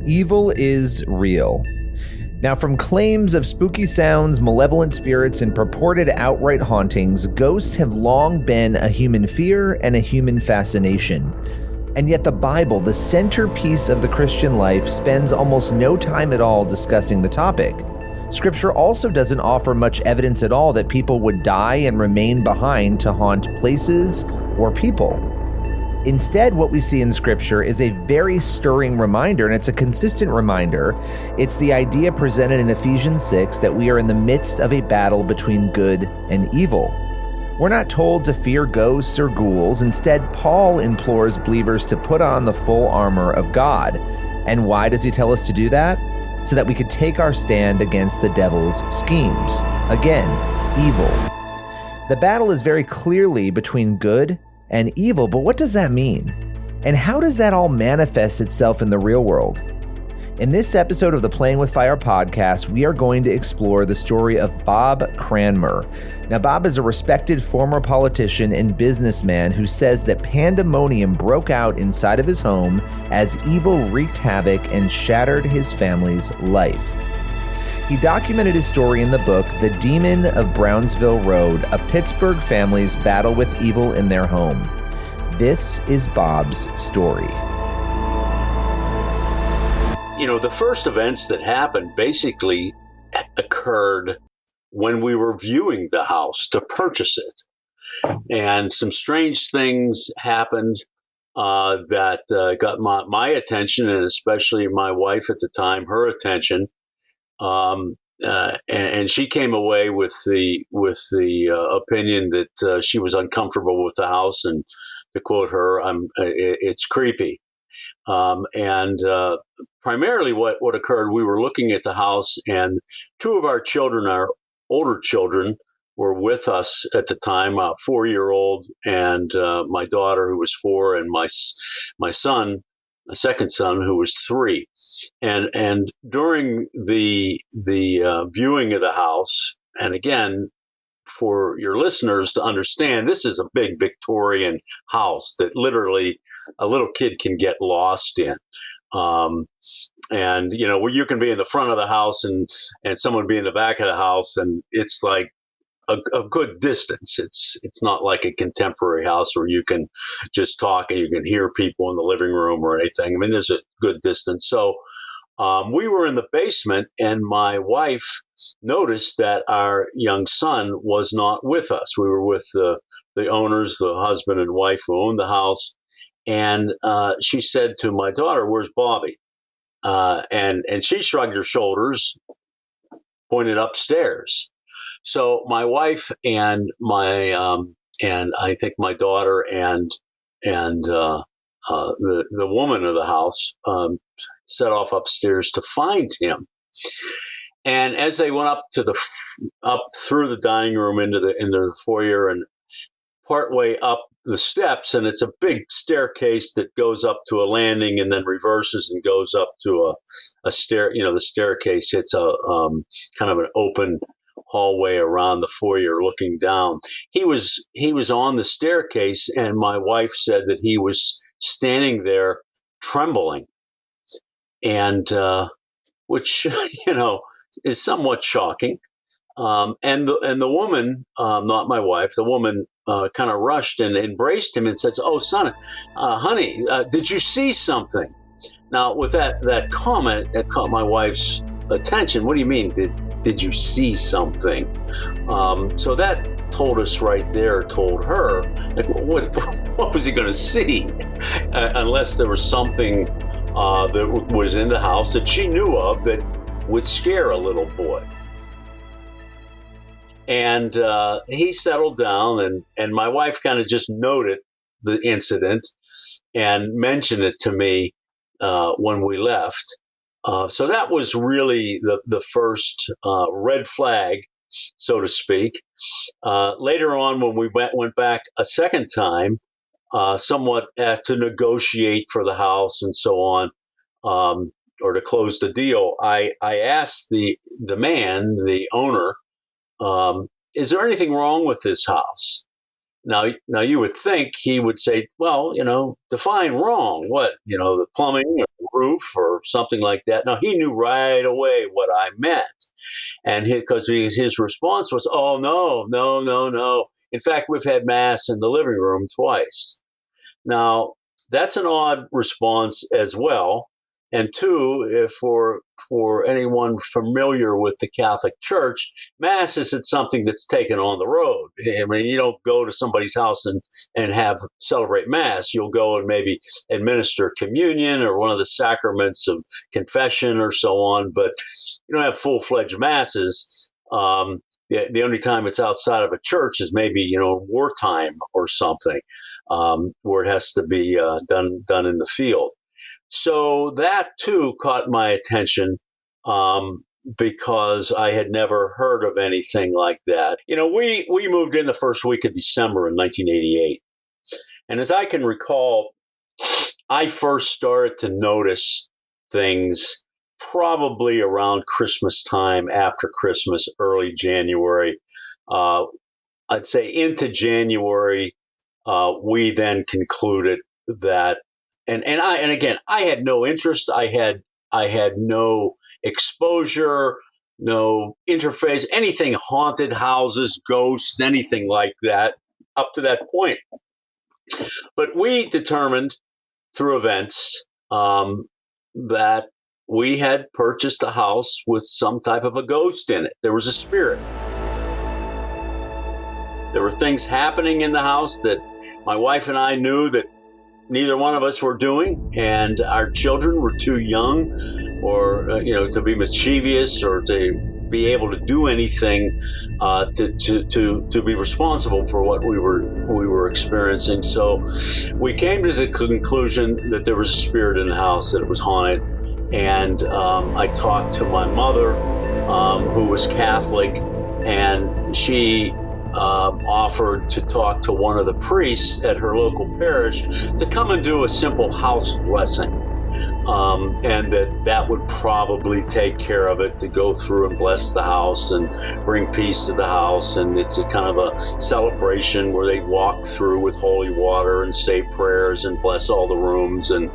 Evil is real. Now, from claims of spooky sounds, malevolent spirits, and purported outright hauntings, ghosts have long been a human fear and a human fascination. And yet the Bible, the centerpiece of the Christian life, spends almost no time at all discussing the topic. Scripture also doesn't offer much evidence at all that people would die and remain behind to haunt places or people. Instead, what we see in Scripture is a very stirring reminder, and it's a consistent reminder. It's the idea presented in Ephesians 6 that we are in the midst of a battle between good and evil. We're not told to fear ghosts or ghouls. Instead, Paul implores believers to put on the full armor of God. And why does he tell us to do that? So that we could take our stand against the devil's schemes. Again, evil. The battle is very clearly between good and evil, but what does that mean? And how does that all manifest itself in the real world? In this episode of the Playing with Fire podcast, we are going to explore the story of Bob Cranmer. Now, Bob is a respected former politician and businessman who says that pandemonium broke out inside of his home as evil wreaked havoc and shattered his family's life. He documented his story in the book, The Demon of Brownsville Road, a Pittsburgh family's battle with evil in their home. This is Bob's story. You know, the first events that happened basically occurred when we were viewing the house to purchase it. And some strange things happened that got my attention, and especially my wife at the time, her attention. And she came away with the opinion that she was uncomfortable with the house, and to quote her, "It's creepy." And primarily, what occurred, we were looking at the house, and two of our children, our older children, were with us at the time, a 4-year-old and my daughter, who was 4, and my son, a second son, who was 3. And during the viewing of the house, and again, for your listeners to understand, this is a big Victorian house that literally a little kid can get lost in. And, you know, where you can be in the front of the house and someone be in the back of the house, and it's like a good distance. It's not like a contemporary house where you can just talk and you can hear people in the living room or anything. I mean, there's a good distance. So we were in the basement, and my wife noticed that our young son was not with us. We were with the owners, the husband and wife who owned the house. And she said to my daughter, "Where's Bobby?" And she shrugged her shoulders, pointed upstairs. So my wife and and I think my daughter and the woman of the house set off upstairs to find him. And as they went up through the dining room into the foyer and partway up the steps, and it's a big staircase that goes up to a landing and then reverses and goes up to a stair. You know, the staircase hits a kind of an open hallway around the foyer looking down. He was on the staircase, and my wife said that he was standing there trembling, and which, you know, is somewhat shocking. And the woman, not my wife, the woman kind of rushed and embraced him and says, "Oh, son, honey, did you see something?" Now, with that comment, that caught my wife's attention. What do you mean? Did you see something? So that told us right there, told her, like, what was he going to see? Unless there was something that was in the house that she knew of that would scare a little boy. And he settled down, and my wife kind of just noted the incident and mentioned it to me when we left. So that was really the first red flag, so to speak. Later on, when we went back a second time, somewhat to negotiate for the house and so on, or to close the deal, I asked the man, the owner, is there anything wrong with this house? Now you would think he would say, well, define wrong. What, the plumbing or the roof or something like that. No, he knew right away what I meant. And because his response was, oh, no, no, no, no. In fact, we've had mass in the living room twice. Now, that's an odd response as well. And two, if for anyone familiar with the Catholic Church, Mass isn't something that's taken on the road. I mean, you don't go to somebody's house and have celebrate Mass. You'll go and maybe administer communion or one of the sacraments of confession or so on, but you don't have full-fledged Masses. The only time it's outside of a church is maybe wartime or something, where it has to be done in the field. So that too caught my attention, because I had never heard of anything like that. We moved in the first week of December in 1988, and as I can recall, I first started to notice things probably around Christmas time, after Christmas, early January. I'd say into January, we then concluded that, and again, I had no interest. I had no exposure, no interface, anything haunted houses, ghosts, anything like that up to that point. But we determined through events, that we had purchased a house with some type of a ghost in it. There was a spirit. There were things happening in the house that my wife and I knew that neither one of us were doing, and our children were too young, or to be mischievous or to be able to do anything to be responsible for what we were experiencing. So we came to the conclusion that there was a spirit in the house, that it was haunted, and I talked to my mother, who was Catholic, and she offered to talk to one of the priests at her local parish to come and do a simple house blessing, and that would probably take care of it, to go through and bless the house and bring peace to the house. And it's a kind of a celebration where they walk through with holy water and say prayers and bless all the rooms, and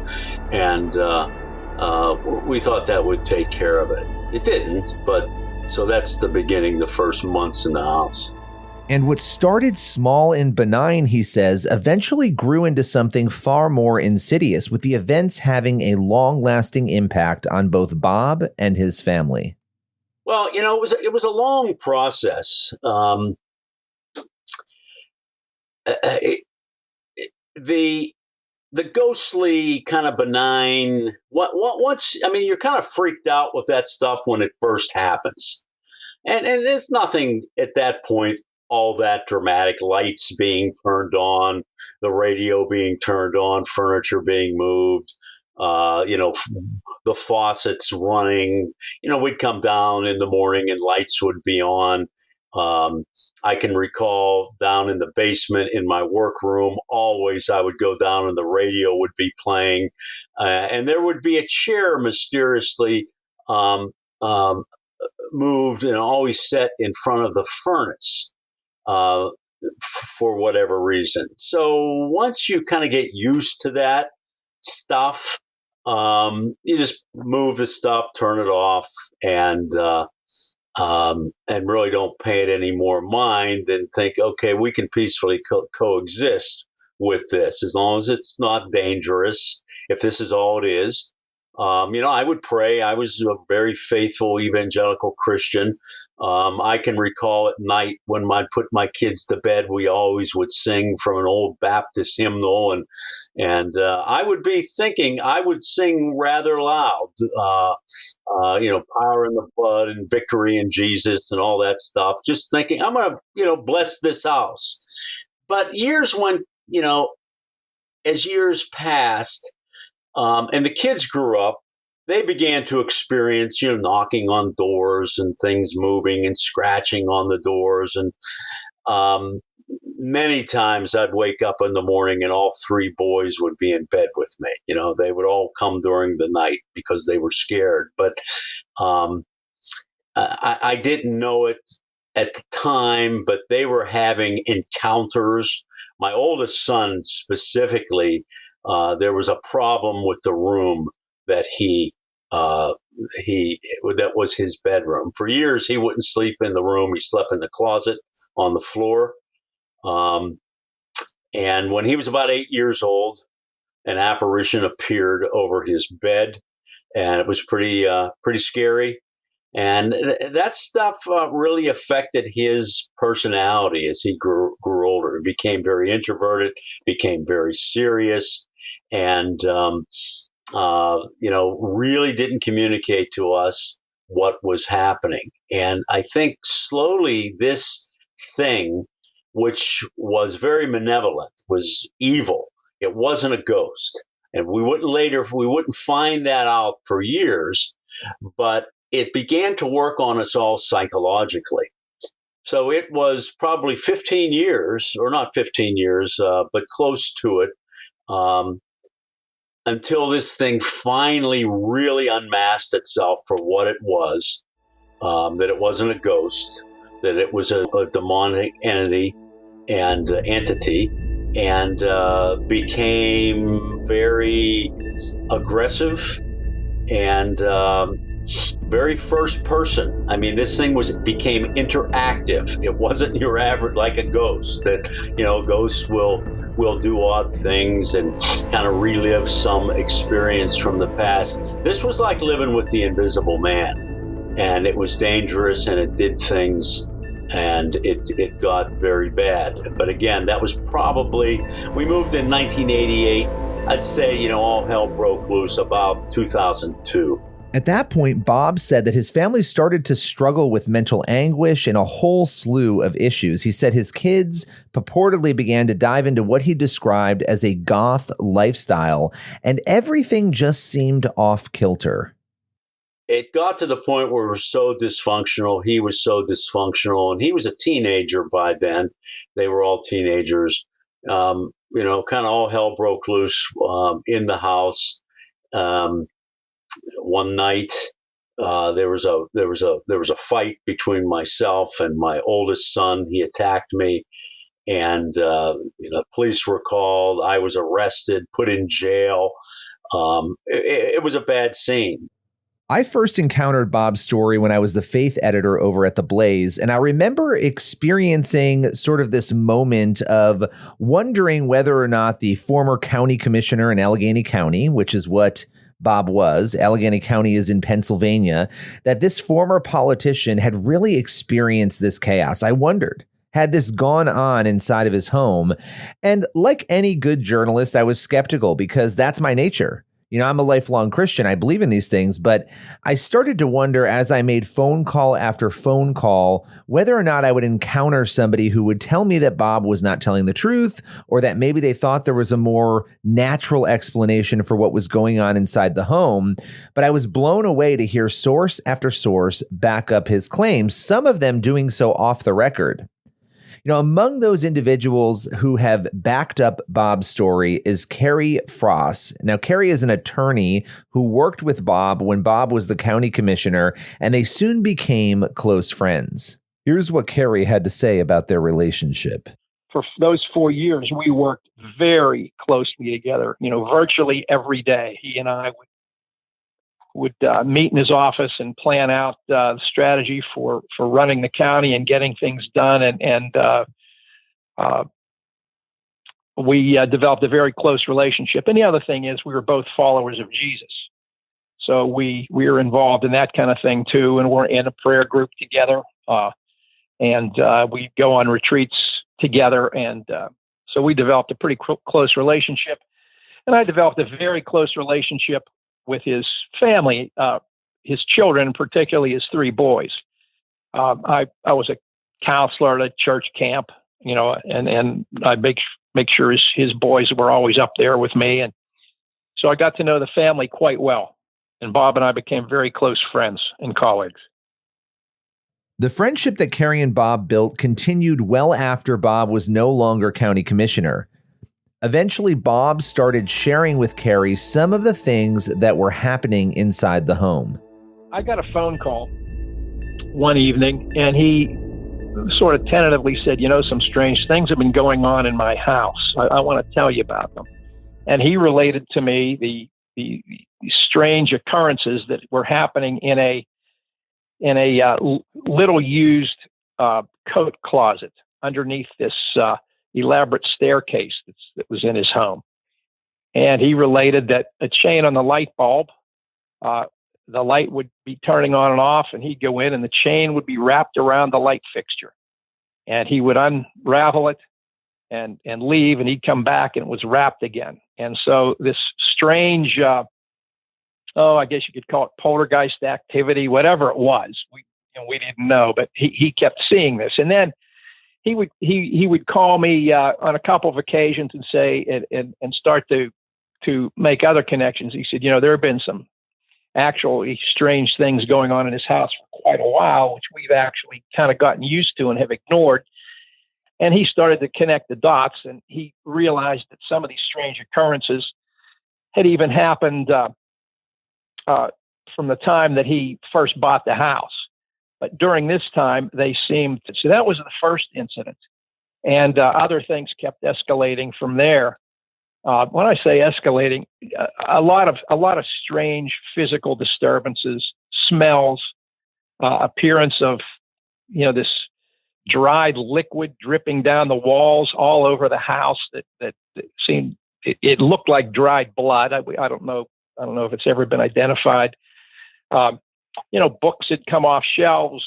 we thought that would take care of it. It didn't, but so that's the beginning, the first months in the house. And what started small and benign, he says, eventually grew into something far more insidious, with the events having a long-lasting impact on both Bob and his family. Well, it was a long process. The ghostly kind of benign. Once, you're kind of freaked out with that stuff when it first happens, and there's nothing at that point all that dramatic. Lights being turned on, the radio being turned on, furniture being moved, the faucets running. We'd come down in the morning and lights would be on. I can recall down in the basement in my workroom, always I would go down and the radio would be playing, and there would be a chair mysteriously moved and always set in front of the furnace. For whatever reason. So once you kind of get used to that stuff, you just move the stuff, turn it off, and really don't pay it any more mind, and think, okay, we can peacefully coexist with this as long as it's not dangerous. If this is all it is. I would pray. I was a very faithful evangelical Christian. I can recall at night when I'd put my kids to bed, we always would sing from an old Baptist hymnal, and I would be thinking I would sing rather loud, power in the blood and victory in Jesus and all that stuff. Just thinking I'm going to bless this house. But years went, as years passed. And the kids grew up, they began to experience, knocking on doors and things moving and scratching on the doors. And many times I'd wake up in the morning and all three boys would be in bed with me. They would all come during the night because they were scared. But I didn't know it at the time, but they were having encounters my oldest son specifically, there was a problem with the room that that was his bedroom. For years, he wouldn't sleep in the room. He slept in the closet on the floor. And when he was about 8 years old, an apparition appeared over his bed, and it was pretty scary. And that stuff really affected his personality as he grew older. He became very introverted, became very serious, and really didn't communicate to us what was happening. And I think slowly this thing, which was very malevolent, was evil. It wasn't a ghost. And we wouldn't find that out for years, but it began to work on us all psychologically. So it was probably 15 years, or not 15 years, but close to it, until this thing finally really unmasked itself for what it was, that it wasn't a ghost, that it was a demonic entity and entity, and became very aggressive and very first person. I mean, this thing became interactive. It wasn't your average, like a ghost that, ghosts will do odd things and kind of relive some experience from the past. This was like living with the invisible man, and it was dangerous, and it did things, and it got very bad. But again, that was probably, we moved in 1988. I'd say, all hell broke loose about 2002. At that point, Bob said that his family started to struggle with mental anguish and a whole slew of issues. He said his kids purportedly began to dive into what he described as a goth lifestyle, and everything just seemed off kilter. It got to the point where it was so dysfunctional. He was so dysfunctional, and he was a teenager by then. They were all teenagers. Kind of all hell broke loose in the house. One night, there was a fight between myself and my oldest son. He attacked me, and police were called. I was arrested, put in jail. It was a bad scene. I first encountered Bob's story when I was the faith editor over at The Blaze, and I remember experiencing sort of this moment of wondering whether or not the former county commissioner in Allegheny County, which is what Bob was, Allegheny County is in Pennsylvania, that this former politician had really experienced this chaos. I wondered, had this gone on inside of his home? And like any good journalist, I was skeptical because that's my nature. I'm a lifelong Christian. I believe in these things, but I started to wonder as I made phone call after phone call whether or not I would encounter somebody who would tell me that Bob was not telling the truth, or that maybe they thought there was a more natural explanation for what was going on inside the home. But I was blown away to hear source after source back up his claims, some of them doing so off the record. Among those individuals who have backed up Bob's story is Carrie Frost. Now, Carrie is an attorney who worked with Bob when Bob was the county commissioner, and they soon became close friends. Here's what Carrie had to say about their relationship. For those 4 years, we worked very closely together, virtually every day. He and I would meet in his office and plan out the strategy for running the county and getting things done. And we developed a very close relationship. And the other thing is we were both followers of Jesus. So we were involved in that kind of thing too. And we're in a prayer group together. And we go on retreats together. And so we developed a pretty close relationship. And I developed a very close relationship with his family, his children, particularly his 3 boys. I was a counselor at a church camp, and I make sure his boys were always up there with me. And so I got to know the family quite well. And Bob and I became very close friends and colleagues. The friendship that Carrie and Bob built continued well after Bob was no longer county commissioner. Eventually, Bob started sharing with Carrie some of the things that were happening inside the home. I got a phone call one evening, and he sort of tentatively said, some strange things have been going on in my house. I want to tell you about them. And he related to me the strange occurrences that were happening in a little used coat closet underneath this elaborate staircase that was in his home. And he related that a chain on the light bulb, the light would be turning on and off, and he'd go in, and the chain would be wrapped around the light fixture. And he would unravel it and leave, and he'd come back, and it was wrapped again. And so this strange, I guess you could call it poltergeist activity, whatever it was. We didn't know, but he kept seeing this. And then he would call me on a couple of occasions and say and start to make other connections. He said, there have been some actually strange things going on in his house for quite a while, which we've actually kind of gotten used to and have ignored. And he started to connect the dots, and he realized that some of these strange occurrences had even happened from the time that he first bought the house. But during this time, they seemed to. So that was the first incident. And other things kept escalating from there. When I say escalating, a lot of strange physical disturbances, smells, appearance of, this dried liquid dripping down the walls all over the house that seemed, it looked like dried blood. I don't know if it's ever been identified. Books had come off shelves,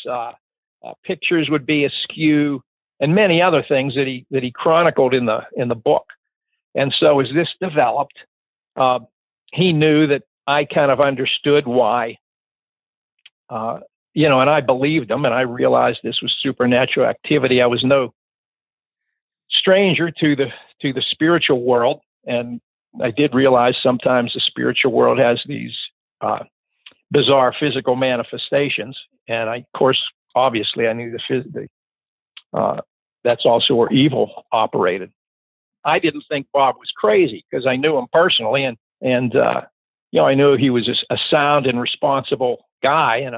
pictures would be askew, and many other things that he chronicled in the book. And so as this developed, he knew that I kind of understood why, and I believed him, and I realized this was supernatural activity. I was no stranger to the spiritual world, and I did realize sometimes the spiritual world has these bizarre physical manifestations. And obviously I knew that's also where evil operated. I didn't think Bob was crazy because I knew him personally, and I knew he was a sound and responsible guy and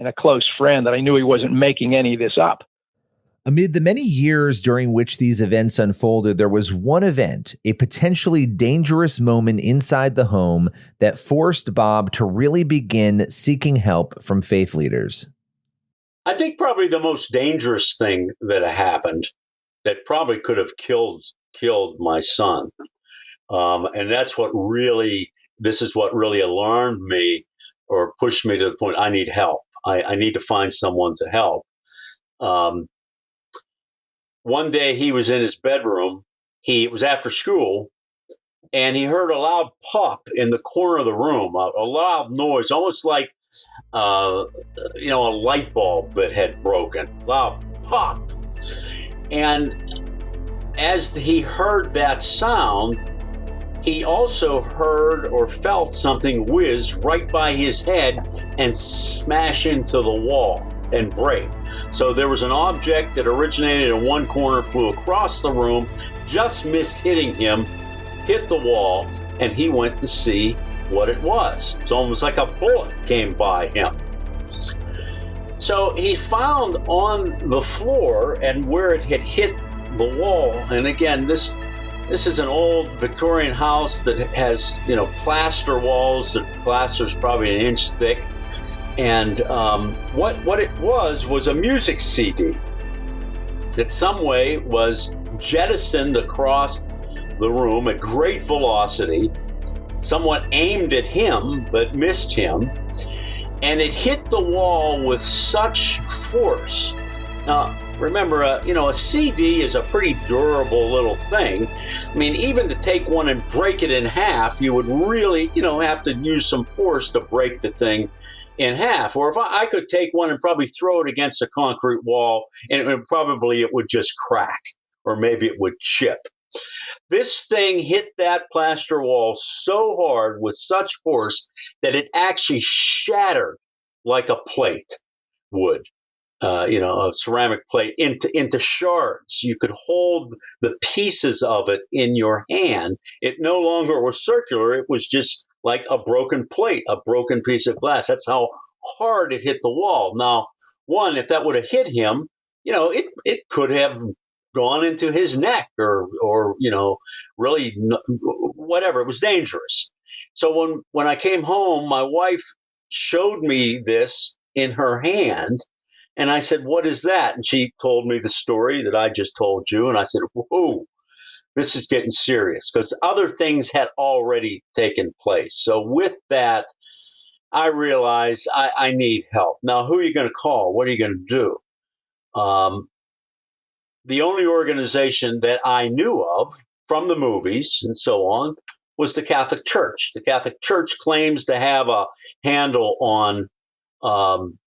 a close friend, that I knew he wasn't making any of this up. Amid the many years during which these events unfolded, there was one event, a potentially dangerous moment inside the home that forced Bob to really begin seeking help from faith leaders. I think probably the most dangerous thing that happened that probably could have killed my son. And this is what really alarmed me or pushed me to the point I need help. I need to find someone to help. One day he was in his bedroom. It was after school, and he heard a loud pop in the corner of the room, a loud noise, almost like a light bulb that had broken. Loud pop. And as he heard that sound, he also heard or felt something whiz right by his head and smash into the wall and break. So there was an object that originated in one corner, flew across the room, just missed hitting him, hit the wall, and he went to see what it was. It's almost like a bullet came by him. So he found on the floor and where it had hit the wall, and again, this is an old Victorian house that has, plaster walls. The plaster's probably an inch thick. And what it was a music CD that some way was jettisoned across the room at great velocity, somewhat aimed at him, but missed him. And it hit the wall with such force. Now, remember, a CD is a pretty durable little thing. I mean, even to take one and break it in half, you would really, have to use some force to break the thing in half. Or if I could take one and probably throw it against a concrete wall, and it would just crack, or maybe it would chip. This thing hit that plaster wall so hard with such force that it actually shattered like a plate would. A ceramic plate into shards. You could hold the pieces of it in your hand. It no longer was circular. It was just like a broken plate, a broken piece of glass. That's how hard it hit the wall. Now, if that would have hit him, it could have gone into his neck or really whatever. It was dangerous. So when I came home, my wife showed me this in her hand, and I said, "What is that?" And she told me the story that I just told you, and I said, "Whoa, this is getting serious," because other things had already taken place. So with that, I realized I need help. Now, who are you going to call? What are you going to do? The only organization that I knew of from the movies and so on was the Catholic Church. The Catholic Church claims to have a handle on um,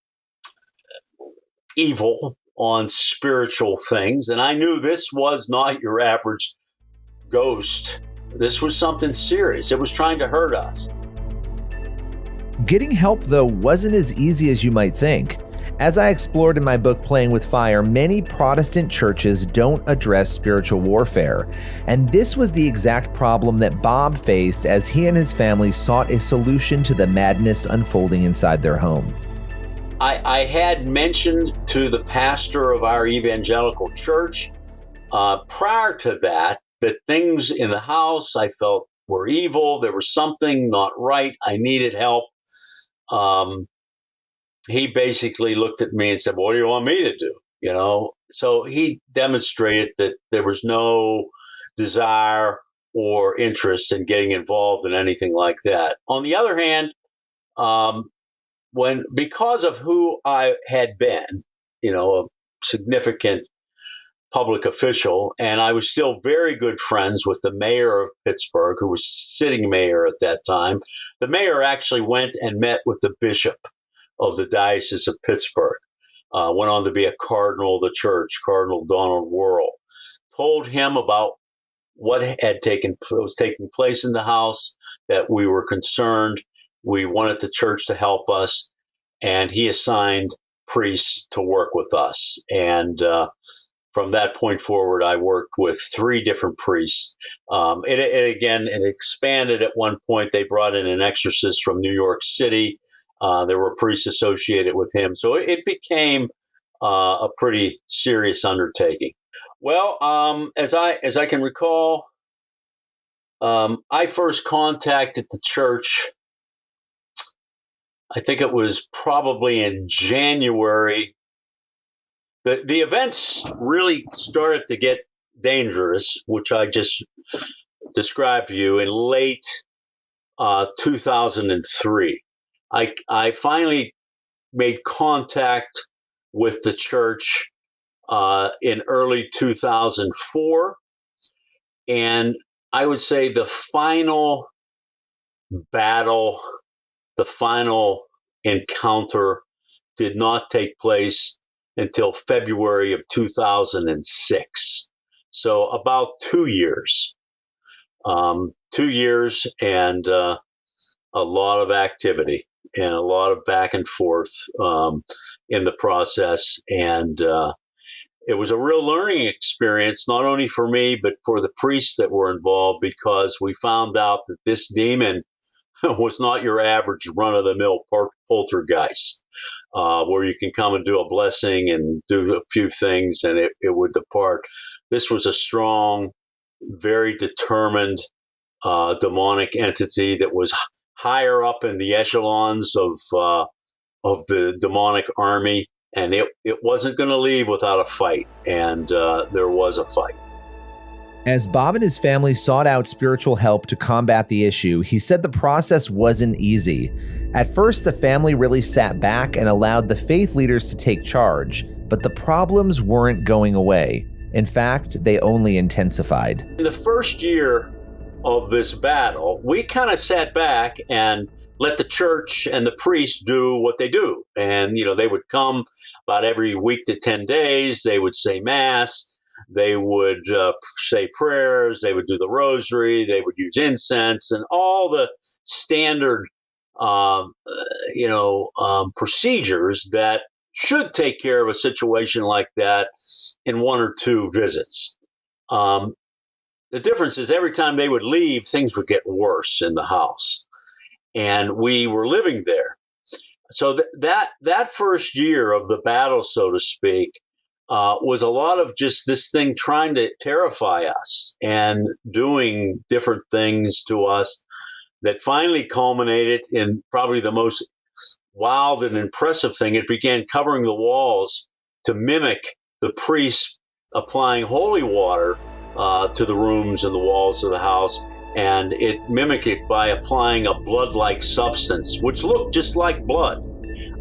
evil, on spiritual things. And I knew this was not your average ghost. This was something serious. It was trying to hurt us. Getting help, though, wasn't as easy as you might think. As I explored in my book, Playing with Fire, many Protestant churches don't address spiritual warfare. And this was the exact problem that Bob faced as he and his family sought a solution to the madness unfolding inside their home. I had mentioned to the pastor of our evangelical church prior to that things in the house I felt were evil. There was something not right. I needed help. He basically looked at me and said, "What do you want me to do?" So he demonstrated that there was no desire or interest in getting involved in anything like that. On the other hand, because of who I had been, a significant public official, and I was still very good friends with the mayor of Pittsburgh, who was sitting mayor at that time. The mayor actually went and met with the bishop of the Diocese of Pittsburgh, went on to be a cardinal of the church, Cardinal Donald Worrell, told him about what was taking place in the house, that we were concerned. We wanted the church to help us, and he assigned priests to work with us. And from that point forward, I worked with 3 different priests. It expanded at one point. They brought in an exorcist from New York City. There were priests associated with him. So it became a pretty serious undertaking. Well, as I can recall, I first contacted the church, I think it was probably in January. The events really started to get dangerous, which I just described to you, in late 2003. I finally made contact with the church in early 2004. And I would say the final battle, the final encounter did not take place until February of 2006. So about 2 years. 2 years and a lot of activity and a lot of back and forth in the process. And it was a real learning experience, not only for me, but for the priests that were involved, because we found out that this demon was not your average run-of-the-mill poltergeist, where you can come and do a blessing and do a few things and it would depart. This was a strong, very determined demonic entity that was higher up in the echelons of the demonic army, and it wasn't going to leave without a fight, and there was a fight. As Bob and his family sought out spiritual help to combat the issue, he said the process wasn't easy. At first, the family really sat back and allowed the faith leaders to take charge, but the problems weren't going away. In fact, they only intensified. In the first year of this battle, we kind of sat back and let the church and the priests do what they do. And, they would come about every week to 10 days. They would say mass. They would say prayers. They would do the rosary. They would use incense and all the standard, procedures that should take care of a situation like that in 1 or 2 visits. The difference is every time they would leave, things would get worse in the house, and we were living there. So that first year of the battle, so to speak, was a lot of just this thing trying to terrify us and doing different things to us that finally culminated in probably the most wild and impressive thing. It began covering the walls to mimic the priests applying holy water to the rooms and the walls of the house. And it mimicked it by applying a blood-like substance, which looked just like blood,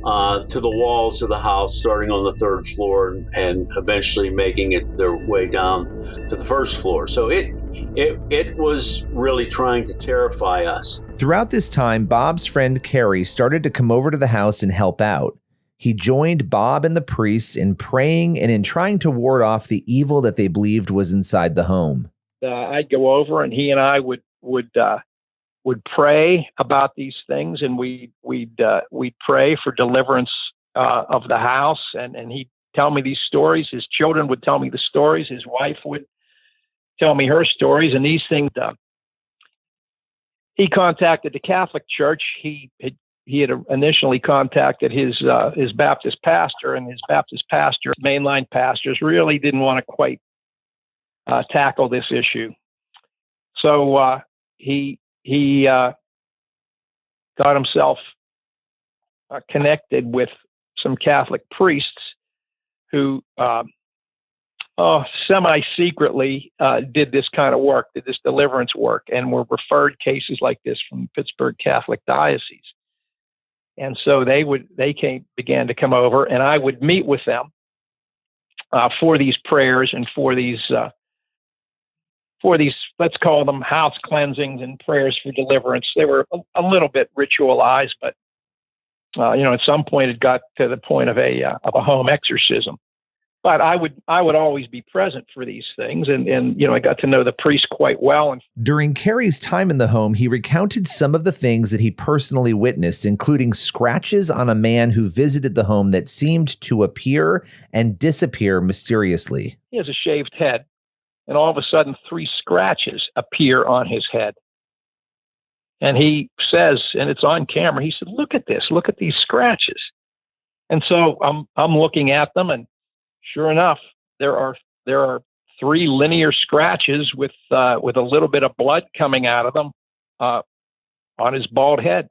to the walls of the house, starting on the third floor and eventually making it their way down to the first floor. So it was really trying to terrify us. Throughout this time, Bob's friend Kerry started to come over to the house and help out. He joined Bob and the priests in praying and in trying to ward off the evil that they believed was inside the home. I'd go over, and he and I would pray about these things, and we'd pray for deliverance of the house, and he'd tell me these stories. His children would tell me the stories. His wife would tell me her stories, and these things. He contacted the Catholic Church. He had initially contacted his Baptist pastor, and his Baptist pastor, mainline pastors, really didn't want to quite tackle this issue. So he got himself connected with some Catholic priests who semi-secretly did this kind of work, did this deliverance work, and were referred cases like this from Pittsburgh Catholic Diocese. And so they began to come over, and I would meet with them for these prayers and for these, let's call them house cleansings and prayers for deliverance. They were a little bit ritualized, but at some point it got to the point of a home exorcism. But I would always be present for these things, and I got to know the priest quite well. During Kerry's time in the home, he recounted some of the things that he personally witnessed, including scratches on a man who visited the home that seemed to appear and disappear mysteriously. He has a shaved head, and all of a sudden 3 scratches appear on his head. And he says, and it's on camera, he said, "Look at this, look at these scratches." And so I'm looking at them, and sure enough, there are 3 linear scratches with a little bit of blood coming out of them on his bald head.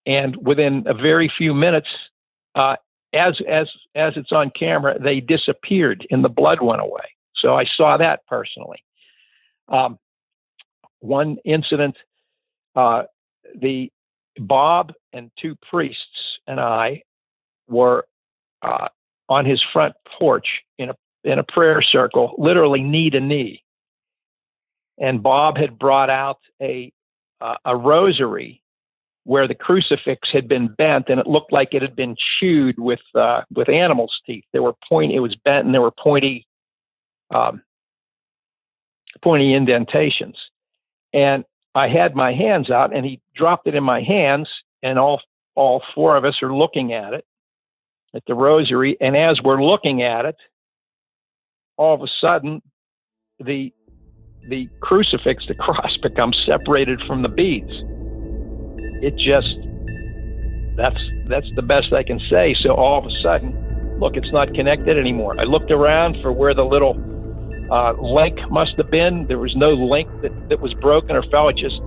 And within a very few minutes, as it's on camera, they disappeared and the blood went away. So I saw that personally. One incident, the Bob and 2 priests and I were on his front porch in a prayer circle, literally knee to knee. And Bob had brought out a rosary where the crucifix had been bent, and it looked like it had been chewed with animals' teeth. It was bent, and there were pointy indentations. And I had my hands out, and he dropped it in my hands, and all 4 of us are looking at it, at the rosary. And as we're looking at it, all of a sudden, the crucifix, the cross, becomes separated from the beads. It just, that's the best I can say. So all of a sudden, look, it's not connected anymore. I looked around for where the little link must have been. There was no link that was broken or fell. It just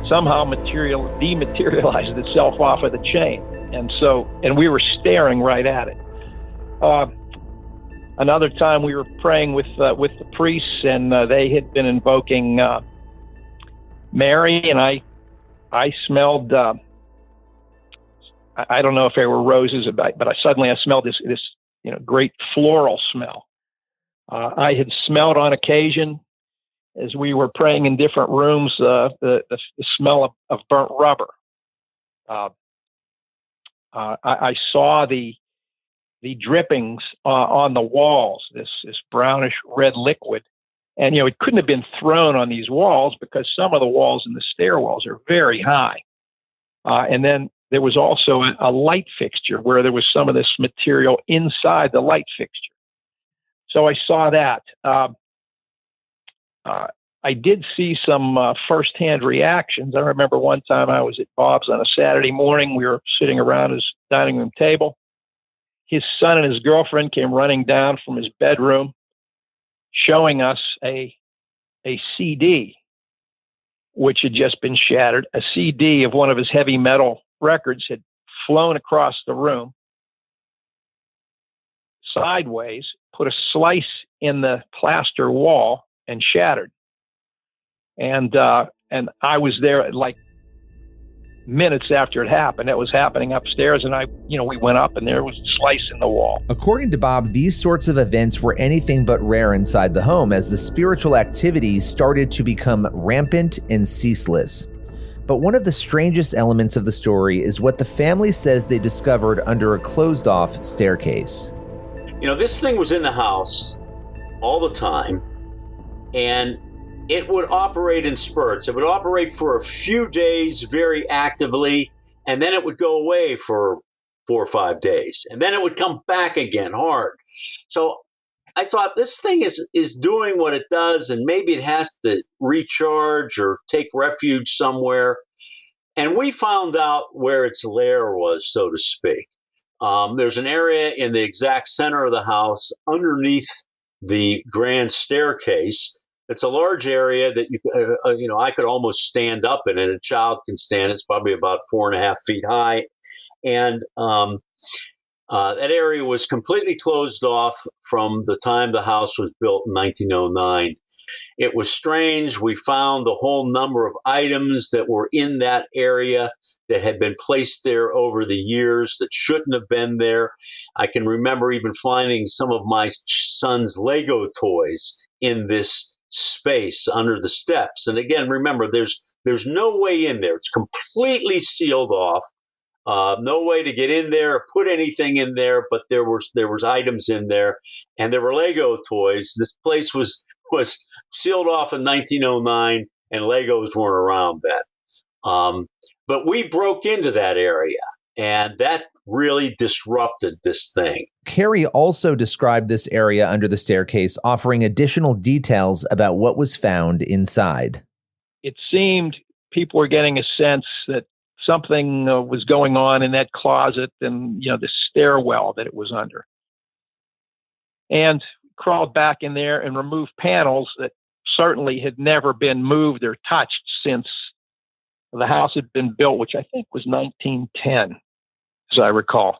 somehow dematerialized itself off of the chain. And we were staring right at it. Another time we were praying with the priests, and they had been invoking Mary, and I smelled, I don't know if they were roses, but I suddenly smelled this great floral smell. I had smelled on occasion, as we were praying in different rooms, the smell of burnt rubber. I saw the drippings on the walls, this brownish red liquid. And, it couldn't have been thrown on these walls because some of the walls in the stairwells are very high. And then there was also a light fixture where there was some of this material inside the light fixture. So I saw that. I did see some firsthand reactions. I remember one time I was at Bob's on a Saturday morning. We were sitting around his dining room table, his son and his girlfriend came running down from his bedroom, showing us a CD, which had just been shattered. A CD of one of his heavy metal records had flown across the room sideways, put a slice in the plaster wall, and shattered. And I was there like minutes after it happened. It was happening upstairs, and we went up, and there was a slice in the wall. According to Bob, these sorts of events were anything but rare inside the home as the spiritual activity started to become rampant and ceaseless. But one of the strangest elements of the story is what the family says they discovered under a closed-off staircase. This thing was in the house all the time, and it would operate in spurts. It would operate for a few days very actively, and then it would go away for 4 or 5 days, and then it would come back again hard. So I thought, this thing is doing what it does, and maybe it has to recharge or take refuge somewhere. And we found out where its lair was, so to speak. There's an area in the exact center of the house underneath the grand staircase. It's a large area that I could almost stand up in it. A child can stand. It's probably about 4.5 feet high, and that area was completely closed off from the time the house was built in 1909. It was strange. We found the whole number of items that were in that area that had been placed there over the years that shouldn't have been there. I can remember even finding some of my son's Lego toys in this space under the steps. And again, remember, there's no way in there. It's completely sealed off. No way to get in there or put anything in there, but there was items in there, and there were Lego toys. This place was sealed off in 1909, and Legos weren't around then. But we broke into that area, and that really disrupted this thing. Carrie also described this area under the staircase, offering additional details about what was found inside. It seemed people were getting a sense that something was going on in that closet and, the stairwell that it was under. And crawled back in there and removed panels that certainly had never been moved or touched since the house had been built, which I think was 1910, as I recall.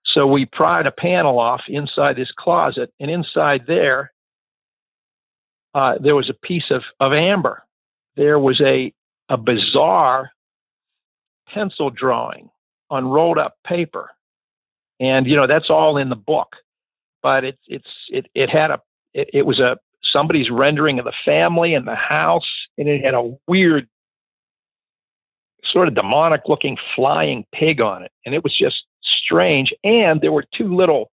So we pried a panel off inside this closet, and inside there was a piece of amber. There was a bizarre pencil drawing on rolled up paper, and that's all in the book. But it was somebody's rendering of the family and the house, and it had a weird, sort of demonic looking flying pig on it, and it was just strange. And there were 2 little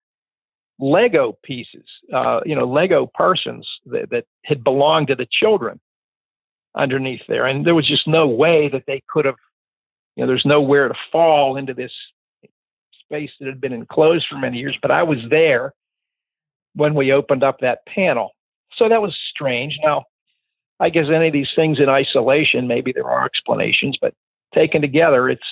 Lego pieces, Lego persons that had belonged to the children underneath there, and there was just no way that they could have. There's nowhere to fall into this space that had been enclosed for many years. But I was there when we opened up that panel. So that was strange. Now, I guess any of these things in isolation, maybe there are explanations, but taken together, it's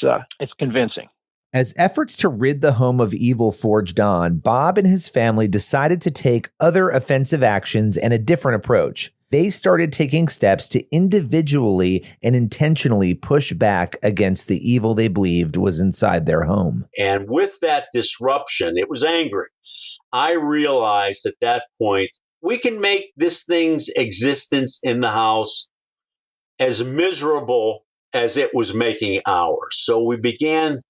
convincing. As efforts to rid the home of evil forged on, Bob and his family decided to take other offensive actions and a different approach. They started taking steps to individually and intentionally push back against the evil they believed was inside their home. And with that disruption, it was angry. I realized at that point, we can make this thing's existence in the house as miserable as it was making ours. So we began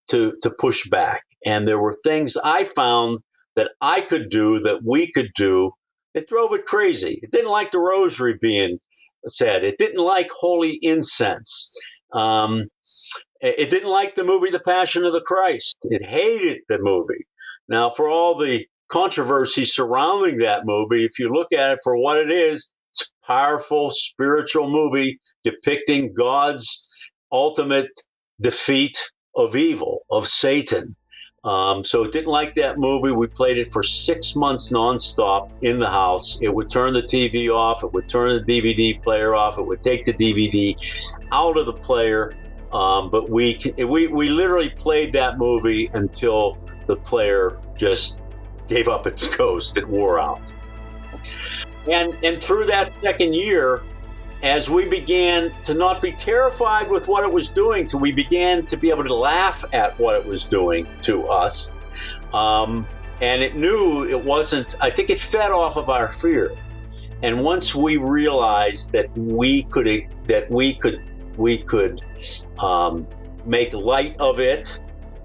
to push back. And there were things I found that I could do, that we could do, it drove it crazy. It didn't like the rosary being said. It didn't like holy incense. It didn't like the movie The Passion of the Christ. It hated the movie. Now, for all the controversy surrounding that movie, if you look at it for what it is, it's a powerful spiritual movie depicting God's ultimate defeat of evil, of Satan. So it didn't like that movie. We played it for 6 months nonstop in the house. It would turn the TV off. It would turn the DVD player off. It would take the DVD out of the player. But we literally played that movie until the player just gave up its ghost. It wore out. And through that second year, as we began to not be terrified with what it was doing, till we began to be able to laugh at what it was doing to us. And it knew it wasn't, I think it fed off of our fear. And once we realized that we could make light of it,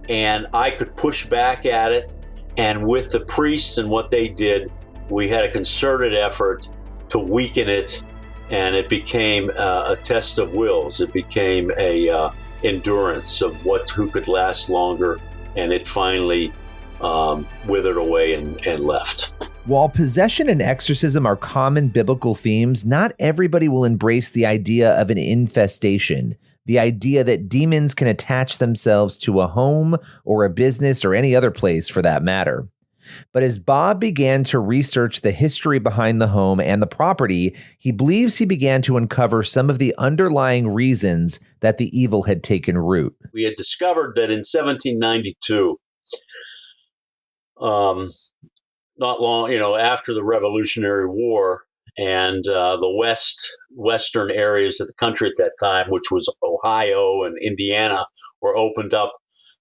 and I could push back at it, and with the priests and what they did, we had a concerted effort to weaken it, and it became a test of wills. It became a endurance of who could last longer, and it finally withered away and left. While possession and exorcism are common biblical themes, not everybody will embrace the idea of an infestation, the idea that demons can attach themselves to a home or a business or any other place for that matter. But as Bob began to research the history behind the home and the property, he believes he began to uncover some of the underlying reasons that the evil had taken root. We had discovered that in 1792, not long, after the Revolutionary War, and the western areas of the country at that time, which was Ohio and Indiana, were opened up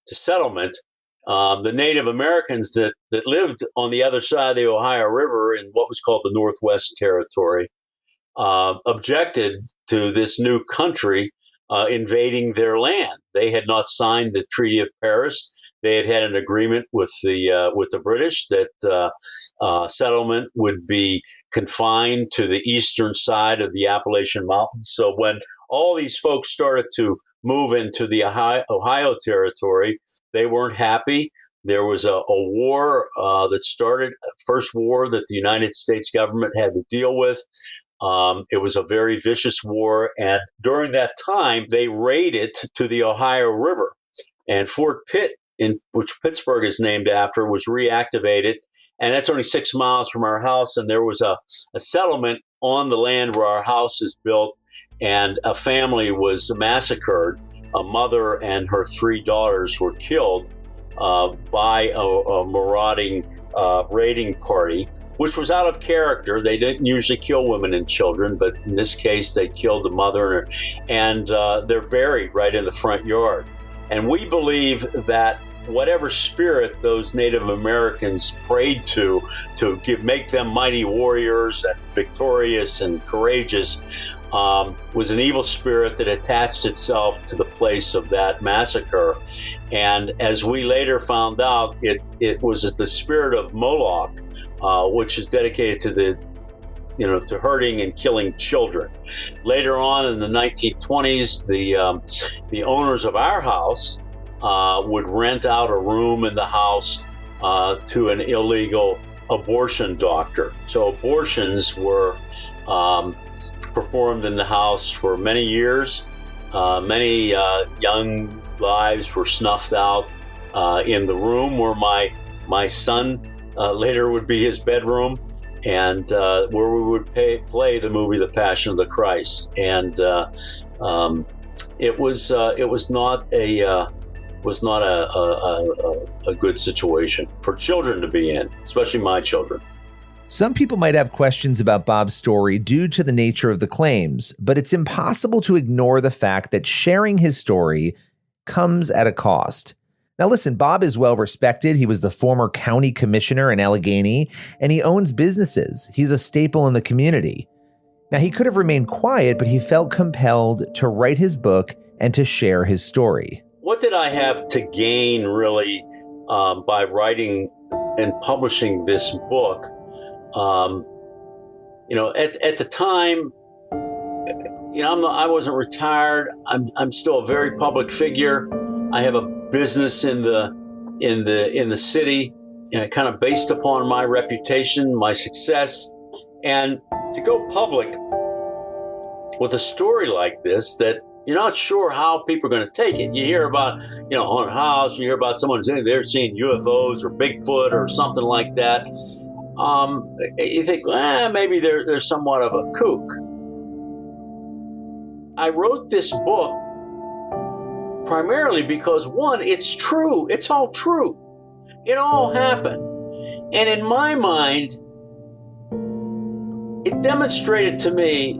to settlement. The Native Americans that lived on the other side of the Ohio River in what was called the Northwest Territory objected to this new country invading their land. They had not signed the Treaty of Paris. They had an agreement with the British that settlement would be confined to the eastern side of the Appalachian Mountains. So when all these folks started to move into the Ohio Territory, they weren't happy. There was a war that started, first war that the United States government had to deal with. It was a very vicious war. And during that time, they raided to the Ohio River. And Fort Pitt, which Pittsburgh is named after, was reactivated. And that's only 6 miles from our house. And there was a settlement on the land where our house is built. And a family was massacred. A mother and her 3 daughters were killed by a marauding raiding party, which was out of character. They didn't usually kill women and children, but in this case, they killed the mother, and they're buried right in the front yard. And we believe that whatever spirit those Native Americans prayed to make them mighty warriors and victorious and courageous was an evil spirit that attached itself to the place of that massacre. And as we later found out, it was the spirit of Moloch, which is dedicated to to hurting and killing children. Later on in the 1920s, the owners of our house would rent out a room in the house to an illegal abortion doctor. So abortions were performed in the house for many years. Many young lives were snuffed out in the room where my son later would be his bedroom, and where we would play the movie The Passion of the Christ. And it was not a good situation for children to be in, especially my children. Some people might have questions about Bob's story due to the nature of the claims, but it's impossible to ignore the fact that sharing his story comes at a cost. Now listen, Bob is well respected. He was the former county commissioner in Allegheny, and he owns businesses. He's a staple in the community. Now he could have remained quiet, but he felt compelled to write his book and to share his story. What did I have to gain really by writing and publishing this book? At the time, I wasn't retired. I'm still a very public figure. I have a business in the city, kind of based upon my reputation, my success, and to go public with a story like this that you're not sure how people are going to take it. You hear about, haunted house, you hear about someone saying they're seeing UFOs or Bigfoot or something like that. You think, maybe they're somewhat of a kook. I wrote this book primarily because, one, it's true. It's all true. It all happened. And in my mind, it demonstrated to me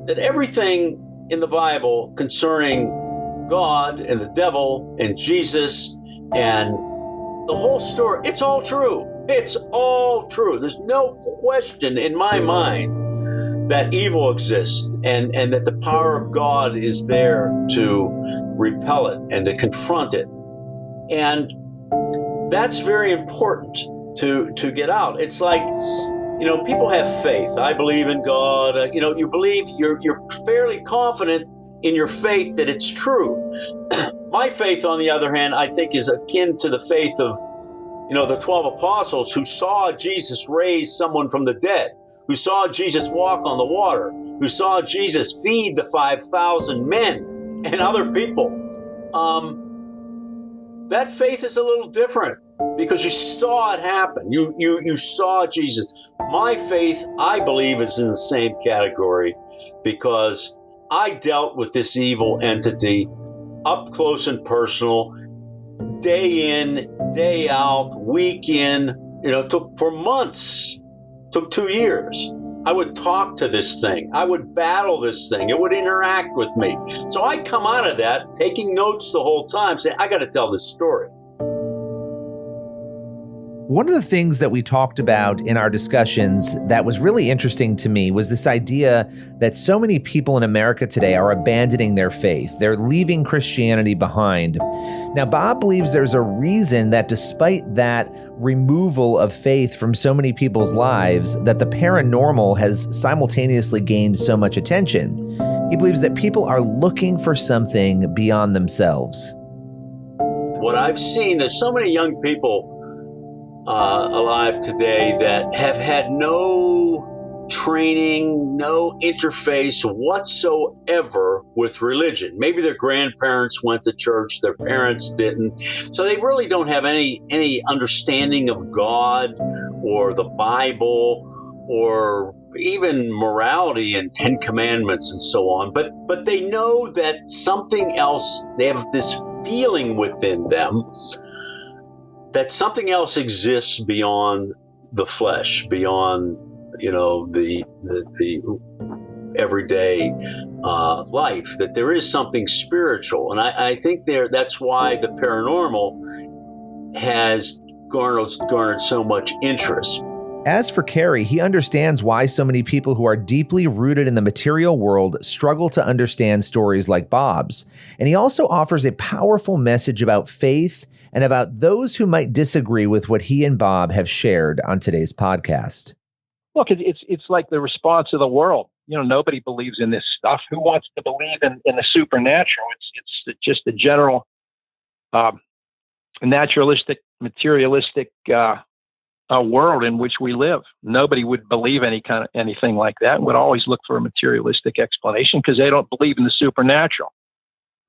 that everything in the Bible concerning God and the devil and Jesus and the whole story, it's all true. It's all true. There's no question in my mind that evil exists and that the power of God is there to repel it and to confront it. And that's very important to get out. It's like, people have faith. I believe in God. You believe, you're fairly confident in your faith that it's true. My faith, on the other hand, I think is akin to the faith of, the 12 apostles who saw Jesus raise someone from the dead, who saw Jesus walk on the water, who saw Jesus feed the 5,000 men and other people. That faith is a little different because you saw it happen. You saw Jesus. My faith, I believe, is in the same category because I dealt with this evil entity up close and personal, day in, day out, week in. Took for months, took 2 years. I would talk to this thing. I would battle this thing. It would interact with me. So I come out of that taking notes the whole time, saying, I got to tell this story. One of the things that we talked about in our discussions that was really interesting to me was this idea that so many people in America today are abandoning their faith. They're leaving Christianity behind. Now, Bob believes there's a reason that despite that removal of faith from so many people's lives, that the paranormal has simultaneously gained so much attention. He believes that people are looking for something beyond themselves. What I've seen, there's so many young people alive today that have had no training, no interface whatsoever with religion. Maybe their grandparents went to church, their parents didn't. So they really don't have any understanding of God or the Bible or even morality and 10 Commandments and so on. But they know that something else, they have this feeling within them that something else exists beyond the flesh, beyond, the everyday life, that there is something spiritual. And I think that's why the paranormal has garnered so much interest. As for Carey, he understands why so many people who are deeply rooted in the material world struggle to understand stories like Bob's. And he also offers a powerful message about faith and about those who might disagree with what he and Bob have shared on today's podcast. Look, it's like the response of the world. Nobody believes in this stuff. Who wants to believe in the supernatural? It's just the general naturalistic, materialistic world in which we live. Nobody would believe anything like that and would always look for a materialistic explanation because they don't believe in the supernatural.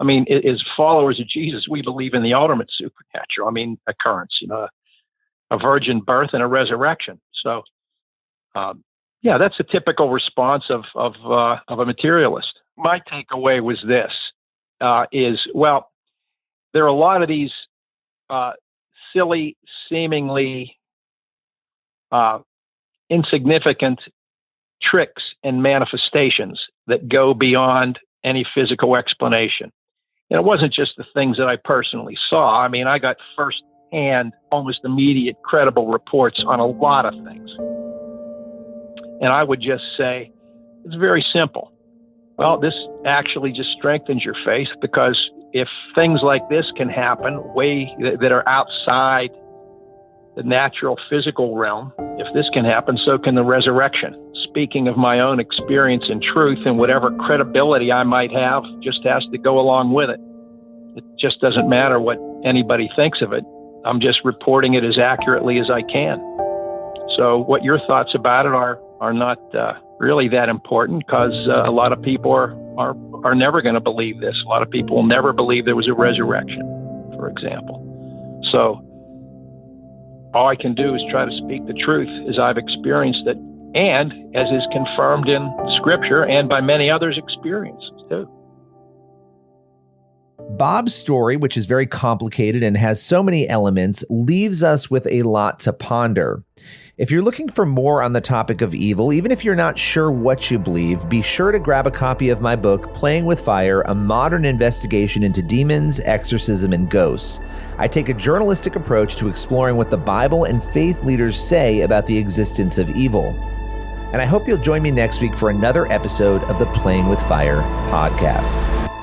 I mean, as followers of Jesus, we believe in the ultimate supernatural. Occurrence, a virgin birth and a resurrection. So, that's a typical response of a materialist. My takeaway was this: there are a lot of these silly, seemingly insignificant tricks and manifestations that go beyond any physical explanation. And it wasn't just the things that I personally saw. I got first-hand, almost immediate, credible reports on a lot of things. And I would just say, it's very simple. Well, this actually just strengthens your faith, because if things like this can happen that are outside the natural physical realm, if this can happen, so can the resurrection. Speaking of my own experience and truth, and whatever credibility I might have just has to go along with it. It just doesn't matter what anybody thinks of it. I'm just reporting it as accurately as I can. So what your thoughts about it are not really that important, because a lot of people are never going to believe this. A lot of people will never believe there was a resurrection, for example. So all I can do is try to speak the truth as I've experienced it, and as is confirmed in Scripture and by many others' experiences too. Bob's story, which is very complicated and has so many elements, leaves us with a lot to ponder. If you're looking for more on the topic of evil, even if you're not sure what you believe, be sure to grab a copy of my book, Playing with Fire, a modern investigation into demons, exorcism, and ghosts. I take a journalistic approach to exploring what the Bible and faith leaders say about the existence of evil. And I hope you'll join me next week for another episode of the Playing with Fire podcast.